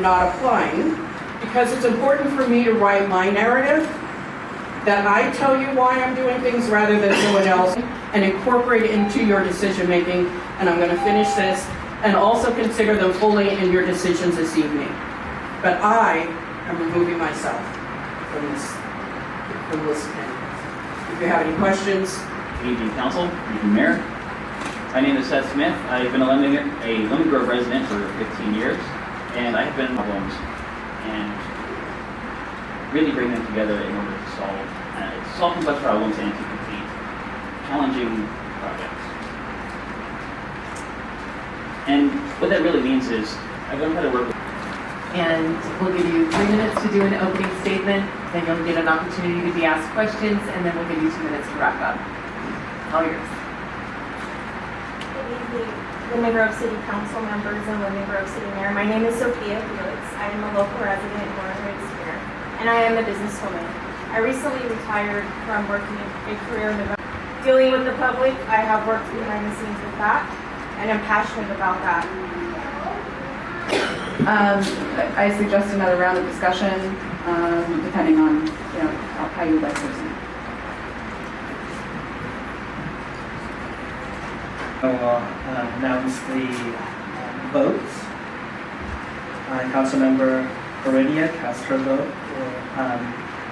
not applying, because it's important for me to write my narrative, that I tell you why I'm doing things rather than someone else, and incorporate it into your decision making. And I'm going to finish this and also consider them fully in your decisions this evening. But I am removing myself from this panel. If you have any questions. Good evening, Council. Good evening, Mayor. My name is Seth Smith. I've been a Lemon Grove resident for 15 years, and I've been problems and really bring them together in order to solve complex problems and to complete challenging projects. And what that really means is I've learned how to work with. And we'll give you 3 minutes to do an opening statement, then you'll get an opportunity to be asked questions, and then we'll give you 2 minutes to wrap up. All yours. Good evening, Lemon Grove City Council members and Lemon Grove City Mayor. My name is Sophia Felix. I am a local resident, born and raised here, and I am a businesswoman. I recently retired from working a career in the dealing with the public. I have worked behind the scenes with that, and I'm passionate about that. I suggest another round of discussion, depending on how you'd like to proceed. I will announce the votes. Councilmember Heredia cast her vote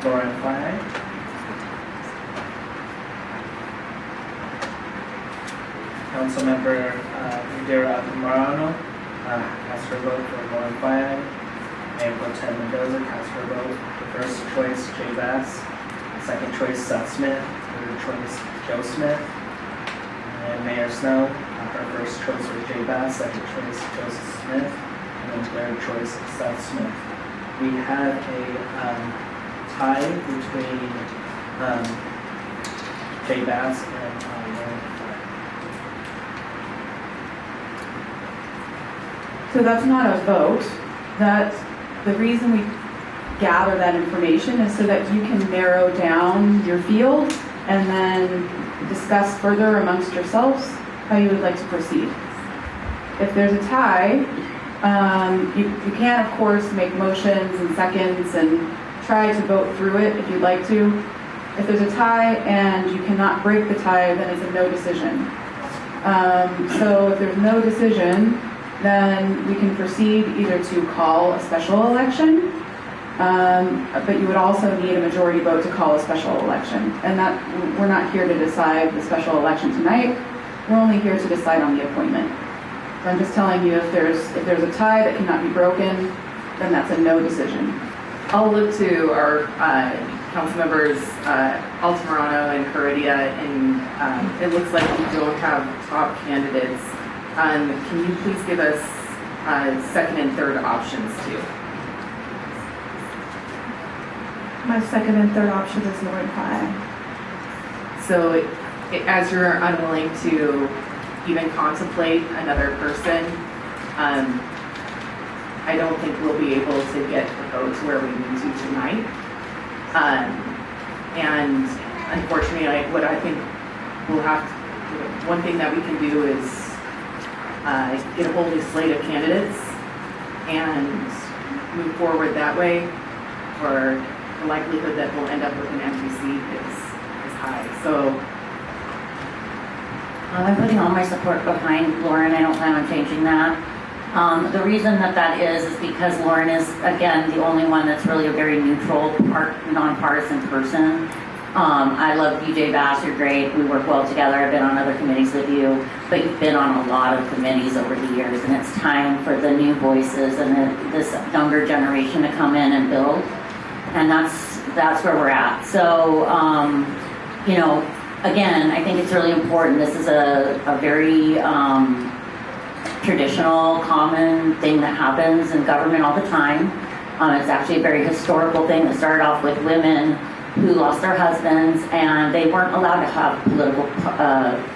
for Lauren Faiai. Councilmember Yadira Altamirano cast her vote for Lauren Faiai. Mayor Pro Tem Mendoza cast her vote. The first choice, Jay Bass. Second choice, Seth Smith. Third choice, Joe Smith. And Mayor Snow, her first choice was Jay Bass, second choice Joseph Smith, and then third choice Seth Smith. We have a tie between Jay Bass and Lauren Faiai. So that's not a vote. The reason we gather that information is so that you can narrow down your field and then discuss further amongst yourselves how you would like to proceed. If there's a tie, you can of course make motions and seconds and try to vote through it if you'd like to. If there's a tie and you cannot break the tie, then it's a no decision. So if there's no decision, then we can proceed either to call a special election, but you would also need a majority vote to call a special election. And that we're not here to decide the special election tonight. We're only here to decide on the appointment. So I'm just telling you, if there's a tie that cannot be broken, then that's a no decision. I'll look to our council members, Altamirano and Heredia, and it looks like we don't have top candidates. Can you please give us second and third options too? My second and third option is Lauren Faiai. So as you're unwilling to even contemplate another person, I don't think we'll be able to get the votes where we need to tonight. And unfortunately, what I think we'll have to, one thing that we can do is get a whole new slate of candidates and move forward that way, or the likelihood that we'll end up with an empty seat is high. So I'm putting all my support behind Lauren. I don't plan on changing that. The reason that is because Lauren is, again, the only one that's really a very neutral, nonpartisan person. I love you, Jay Bass. You're great. We work well together. I've been on other committees with you, but you've been on a lot of committees over the years, and it's time for the new voices and this younger generation to come in and build. And that's where we're at. So, again, I think it's really important. This is a very traditional, common thing that happens in government all the time. It's actually a very historical thing that started off with women who lost their husbands and they weren't allowed to have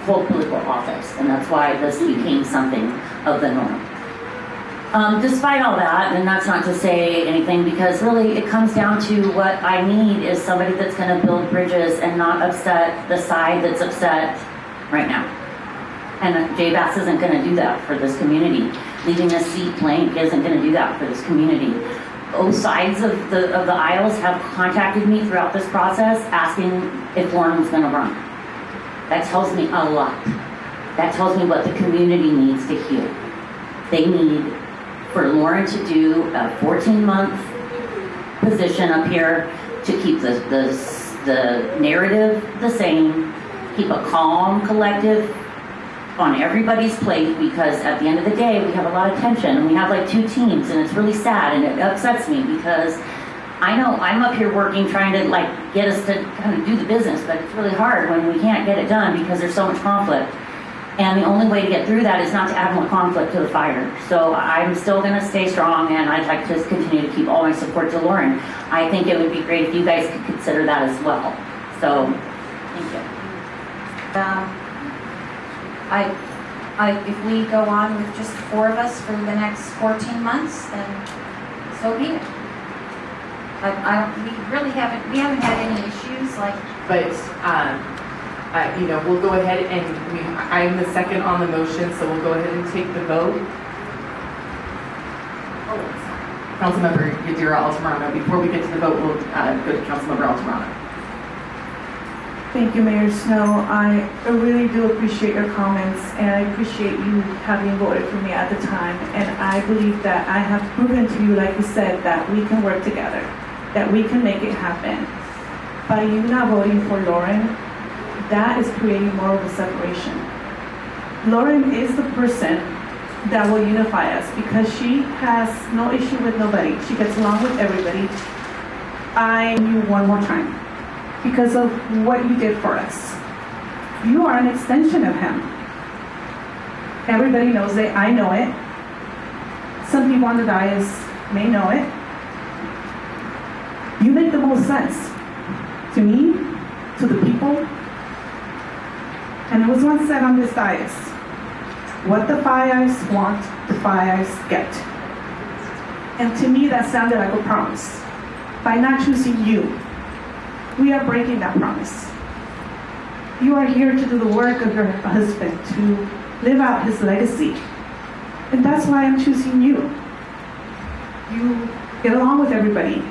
hold political office, and that's why this became something of the norm. Despite all that, and that's not to say anything, because really it comes down to what I need is somebody that's going to build bridges and not upset the side that's upset right now. And Jay Bass isn't going to do that for this community. Leaving a seat blank isn't going to do that for this community. Both sides of the aisles have contacted me throughout this process asking if Lauren was going to run. That tells me a lot. That tells me what the community needs to hear. They need for Lauren to do a 14-month position up here to keep the narrative the same, keep a calm collective on everybody's plate, because at the end of the day we have a lot of tension and we have like 2 teams, and it's really sad and it upsets me because I know I'm up here working trying to like get us to kind of do the business, but it's really hard when we can't get it done because there's so much conflict. And the only way to get through that is not to add more conflict to the fire. So I'm still going to stay strong, and I'd like to continue to keep all my support to Lauren. I think it would be great if you guys could consider that as well. So, thank you. If we go on with just 4 of us for the next 14 months, then so be it. We haven't had any issues like. But, we'll go ahead and I'm the second on the motion, so we'll go ahead and take the vote. Councilmember Yadira Altamirano. Before we get to the vote, we'll go to Councilmember Altamirano. Thank you, Mayor Snow. I really do appreciate your comments, and I appreciate you having voted for me at the time. And I believe that I have proven to you, like you said, that we can work together, that we can make it happen. By you not voting for Lauren, that is creating more of a separation. Lauren is the person that will unify us because she has no issue with nobody. She gets along with everybody. I knew one more time because of what you did for us. You are an extension of him. Everybody knows it. I know it. Some people on the dais may know it. You make the most sense to me, to the people. And it was once said on this dais, what the Faiais want, the Faiais get. And to me, that sounded like a promise. By not choosing you, we are breaking that promise. You are here to do the work of your husband, to live out his legacy. And that's why I'm choosing you. You get along with everybody.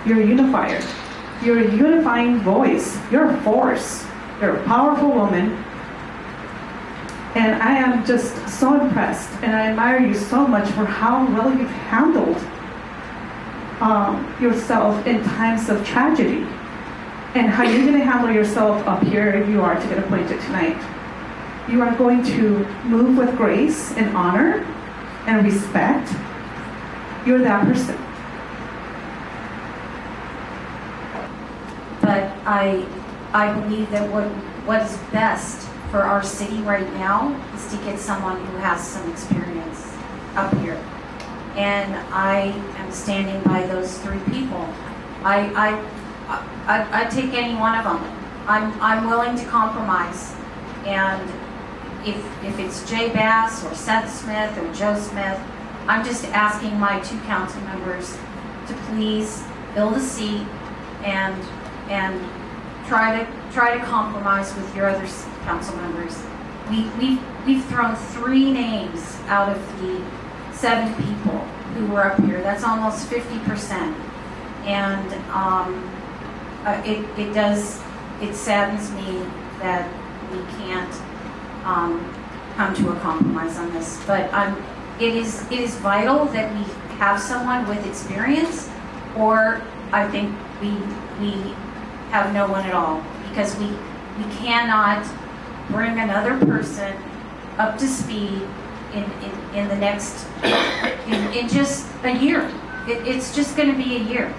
You're a unifier. You're a unifying voice. You're a force. You're a powerful woman. And I am just so impressed, and I admire you so much for how well you've handled yourself in times of tragedy, and how you're going to handle yourself up here if you are to get appointed tonight. You are going to move with grace and honor and respect. You're that person. But I believe that what is best for our city right now is to get someone who has some experience up here. And I am standing by those 3 people. I'd take any one of them. I'm willing to compromise. And if it's Jay Bass or Seth Smith or Joe Smith, I'm just asking my 2 council members to please fill the seat and try to compromise with your other council members. We've thrown 3 names out of the 7 people who were up here. That's almost 50%. And it saddens me that we can't come to a compromise on this. But it is vital that we have someone with experience, or I think we have no one at all, because we cannot bring another person up to speed in the next in just a year. It's just going to be a year.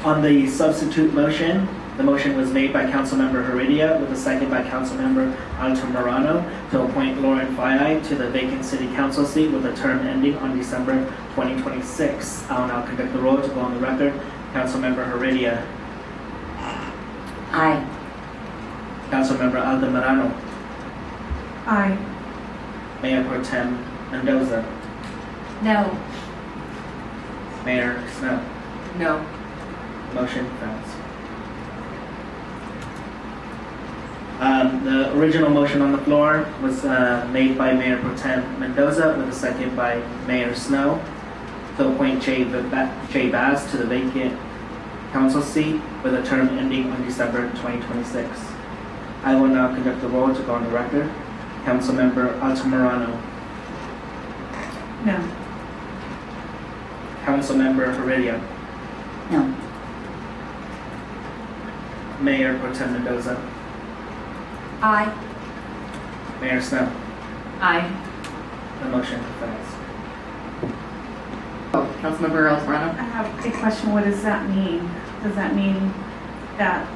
On the substitute motion, the motion was made by Councilmember Heredia with a second by Councilmember Altamirano to appoint Lauren Faiai to the vacant city council seat with a term ending on December 2026. I'll now conduct the roll to go on the record. Councilmember Heredia. Aye. Councilmember Altamirano. Aye. Mayor Pro Tem Mendoza. No. Mayor Snow. No. Motion fails. The original motion on the floor was made by Mayor Pro Tem Mendoza with a second by Mayor Snow to appoint Jay Bass to the vacant council seat with a term ending on December 2026. I will now conduct the roll to go on the record. Councilmember Altamirano. No. Councilmember Heredia. No. Mayor Pro Tem Mendoza. Aye. Mayor Snow. Aye. The motion fails. Councilmember Altamirano? I have a question, what does that mean? Does that mean that,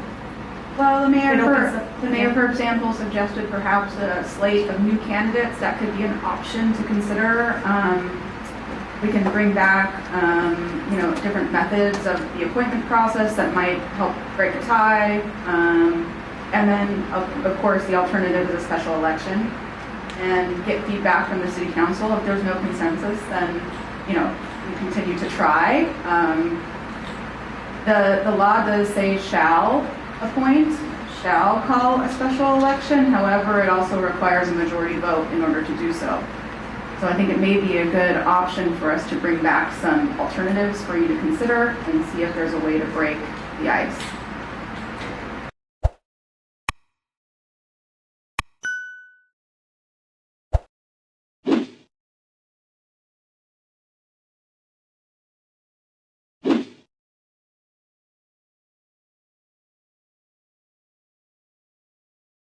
well, the mayor, It opens up- for example, suggested perhaps a slate of new candidates, that could be an option to consider. We can bring back, different methods of the appointment process that might help break a tie. And then, of course, the alternative is a special election and get feedback from the city council. If there's no consensus, then, we continue to try. The law does say shall appoint, shall call a special election. However, it also requires a majority vote in order to do so. So I think it may be a good option for us to bring back some alternatives for you to consider and see if there's a way to break the ice.